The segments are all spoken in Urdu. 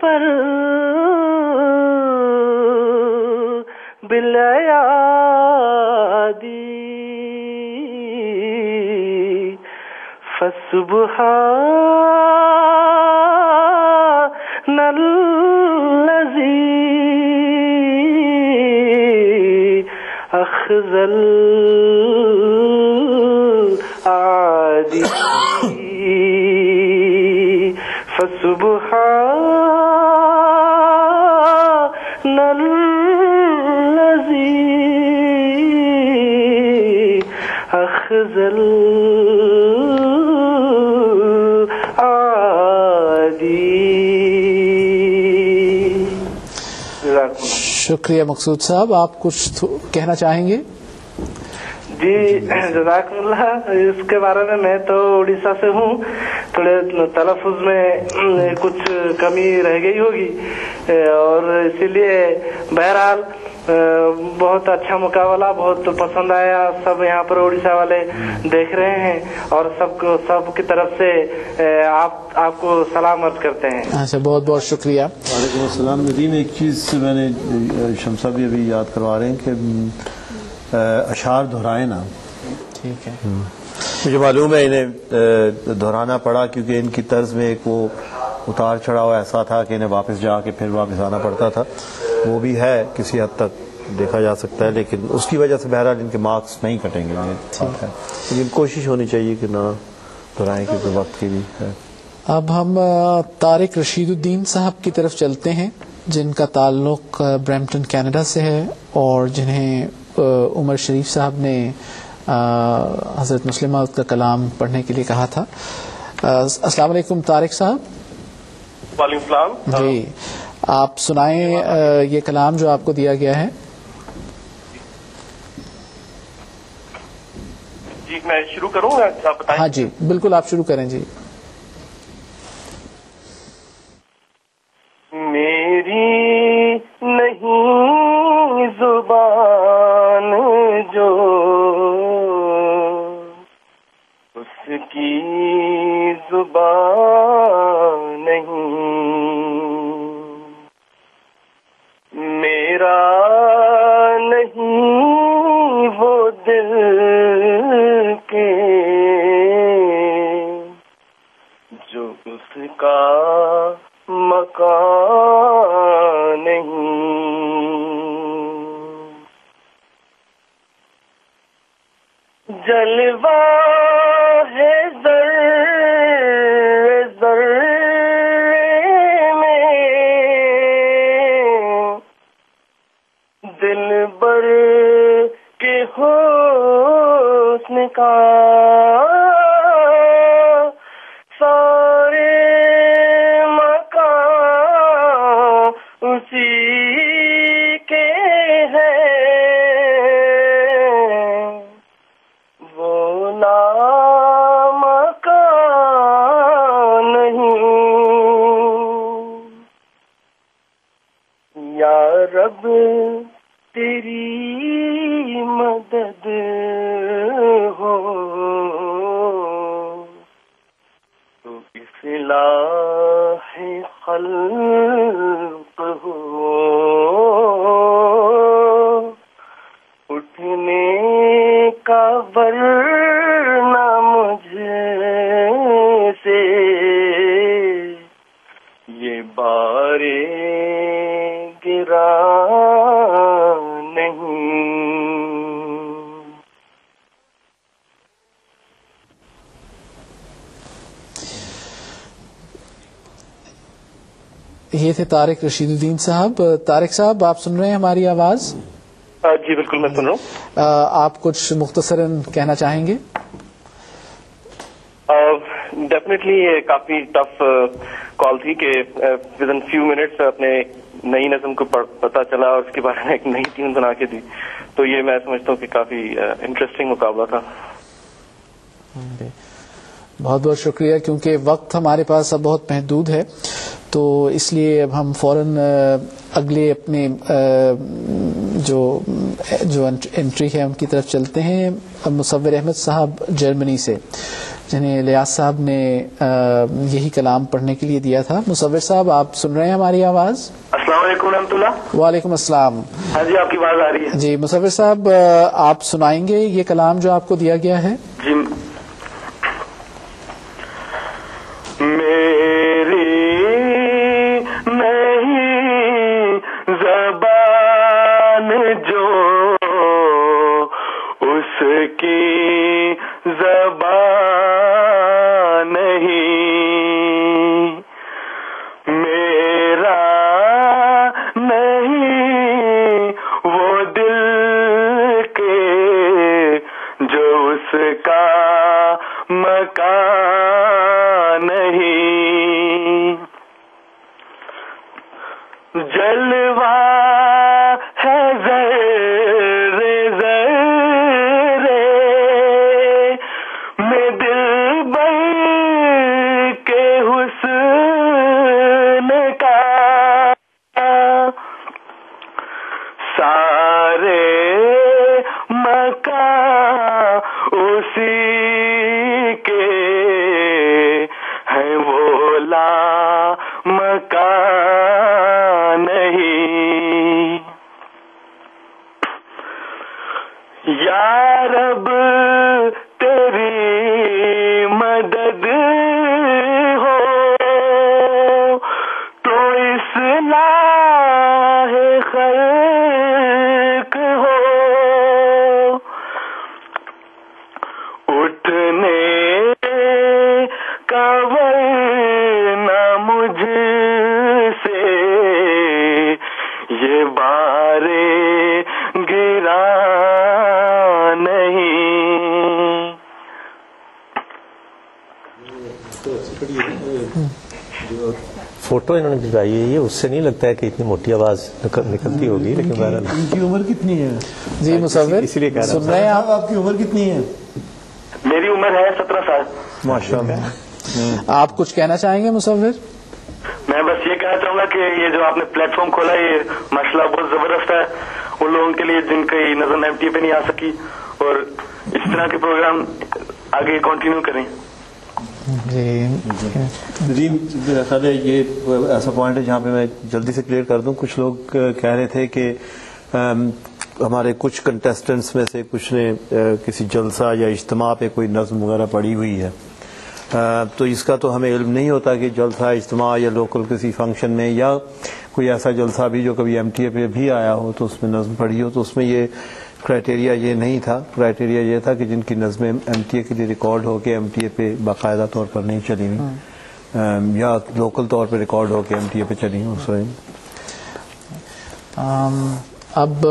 پر بالایادی فسبحان الذی اخذ العادی فسبحان الذی اخذ العادی. شکریہ مقصود صاحب، آپ کچھ کہنا چاہیں گے؟ جی جزاک اللہ. اس کے بارے میں تو اڑیسہ سے ہوں، تھوڑے تلفظ میں کچھ کمی رہ گئی ہوگی اور اسی لیے بہرحال بہت اچھا مقابلہ، بہت پسند آیا. سب یہاں پر اڑیسہ والے دیکھ رہے ہیں اور سب کی طرف سے آپ کو سلام عرض کرتے ہیں. اچھا، بہت بہت شکریہ. وعلیکم السلام. ندیم، ایک چیز میں نے شمسا بھی ابھی یاد کروا رہے ہیں کہ اشعار دہرائے نا. ٹھیک ہے، مجھے معلوم ہے انہیں دہرانا پڑا کیونکہ ان کی طرز میں ایک وہ اتار چڑھاؤ ایسا تھا کہ انہیں واپس جا کے پھر واپس آنا پڑتا تھا. وہ بھی ہے کسی حد تک دیکھا جا سکتا ہے، لیکن اس کی وجہ سے بہرحال ان کے مارکس نہیں کٹیں گے. لیکن کوشش ہونی چاہیے کہ نہ دہرائیں کیونکہ وقت کی بھی ہے. اب ہم طارق رشید الدین صاحب کی طرف چلتے ہیں، جن کا تعلق برمپٹن کینیڈا سے ہے اور جنہیں عمر شریف صاحب نے حضرت مسلم موعود کا کلام پڑھنے کے لیے کہا تھا. السلام علیکم طارق صاحب. وعلیکم السلام. جی، آپ سنائیں یہ کلام جو آپ کو دیا گیا ہے. جی میں شروع کروں گا، آپ بتائیں. ہاں جی بالکل، آپ شروع کریں. جی. میری نہیں زبان جو اس کی زبان نہیں، میرا نہیں وہ دل کے جو اس کا مکان نہیں، جلوہ ہے ذرے ذرے میں دلبر کے حسن کا، سارے مکان اسی کے ہیں، وہ لامکان نہیں. یا رب تیری مدد ہو تو اصلاح خلق ہو، اٹھنے کا ورنہ مجھے سے یہ بارے گرا نہیں. یہ تھے طارق رشید الدین صاحب. طارق صاحب، آپ سن رہے ہیں ہماری آواز؟ جی بالکل میں سن رہا ہوں. آپ کچھ مختصراً کہنا چاہیں گے؟ ڈیفینیٹلی یہ کافی ٹف کال تھی کہ ود ان فیو منٹس اپنے نئی نظم کو پتا چلا اور اس کے بارے میں ایک نئی ٹیون بنا کے دی. تو یہ میں سمجھتا ہوں کہ کافی انٹرسٹنگ مقابلہ تھا. بہت بہت شکریہ. کیونکہ وقت ہمارے پاس اب بہت محدود ہے تو اس لیے اب ہم فوراً اگلے اپنے جو انٹری ہے ان کی طرف چلتے ہیں. مصور احمد صاحب جرمنی سے، جنہیں الیاس صاحب نے یہی کلام پڑھنے کے لیے دیا تھا. مصور صاحب آپ سن رہے ہیں ہماری آواز؟ السلام علیکم ورحمۃ اللہ. وعلیکم السلام. ہاں جی آپ کی آواز آ رہی ہے. جی مصور صاحب آپ سنائیں گے یہ کلام جو آپ کو دیا گیا ہے؟ جی. میری نہیں زبان جو اس کی زبان نہیں، میرا نہیں وہ دل کے جو اس کا مکان نہیں. جلوہ ہے ذرے ذرے میں دل بر کے حسن کا، سارے مکان اسی کے ہیں، وہ لا مکان نہیں. یا رب تیری مدد ہو تو اصلاح خلق ہو، اٹھنے کا ورنہ مجھ سے یہ بارے گرا نہیں. فوٹو انہوں نے بھیجائی ہے، یہ اس سے نہیں لگتا ہے کہ اتنی موٹی آواز نکلتی ہوگی، لیکن بہرحال ان کی عمر کتنی ہے؟ جی مصور اسی لیے کہہ رہا ہوں. سن رہے ہیں آپ کی عمر کتنی ہے؟ میری عمر ہے 17 سال. ماشاء اللہ. آپ کچھ کہنا چاہیں گے مصور؟ میں بس یہ کہنا چاہوں گا کہ یہ جو آپ نے پلیٹ فارم کھولا یہ مسئلہ بہت زبردست ہے ان لوگوں کے لیے جن کی نظر ایم ٹی اے پہ نہیں آ سکی، اور اس طرح کے پروگرام آگے کنٹینیو کریں. جی میرا خیال ہے یہ ایسا پوائنٹ ہے جہاں پہ میں جلدی سے کلیئر کر دوں. کچھ لوگ کہہ رہے تھے کہ ہمارے کچھ کنٹیسٹنٹس میں سے کچھ نے کسی جلسہ یا اجتماع پہ کوئی نظم وغیرہ پڑھی ہوئی ہے، تو اس کا تو ہمیں علم نہیں ہوتا کہ جلسہ اجتماع یا لوکل کسی فنکشن میں یا کوئی ایسا جلسہ بھی جو کبھی ایم ٹی اے پہ بھی آیا ہو تو اس میں نظم پڑھی ہو. تو اس میں یہ کرائٹیریا یہ نہیں تھا. کرائٹیریا یہ تھا کہ جن کی نظمیں ایم ٹی اے کے لیے ریکارڈ ہو کے ایم ٹی اے پہ باقاعدہ طور پر نہیں چلی ہوئی یا لوکل طور پہ ریکارڈ ہو کے ایم ٹی اے پہ چلی ہوں. اب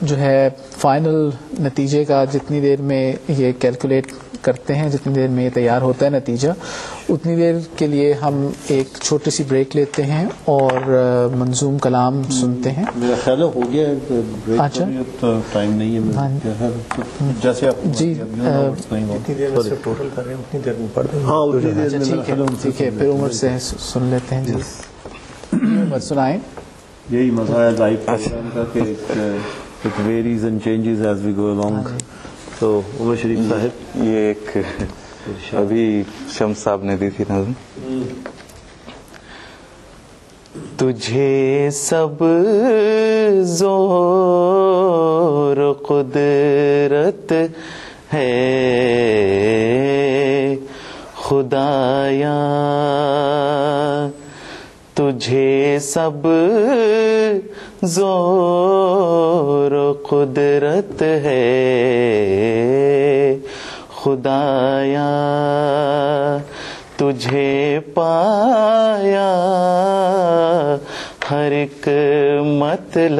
جو ہے فائنل نتیجے کا جتنی دیر میں یہ کیلکولیٹ کرتے ہیں، جتنی دیر میں یہ تیار ہوتا ہے نتیجہ، اتنی دیر کے لیے ہم ایک چھوٹی سی بریک لیتے ہیں اور منظوم کلام سنتے ہیں. میرا خیال ہو گیا اچھا ٹائم نہیں ہے جیسے آپ جی ٹوٹل کر رہے ہیں اتنی دیر میں پڑھ دیں. ہاں ٹھیک ہے پھر عمر سے سن لیتے ہیں. جی عمر سنائیں. یہی مزہ ہے لائیو پروگرام کا کہ it varies and changes as we go along. تو عمر شریف صاحب یہ ایک ابھی شمس صاحب نے دی تھی نظم. تجھے سب زور قدرت ہے خدایا، تجھے سب زور قدرت ہے خدایا، تجھے پایا ہر ایک مطلب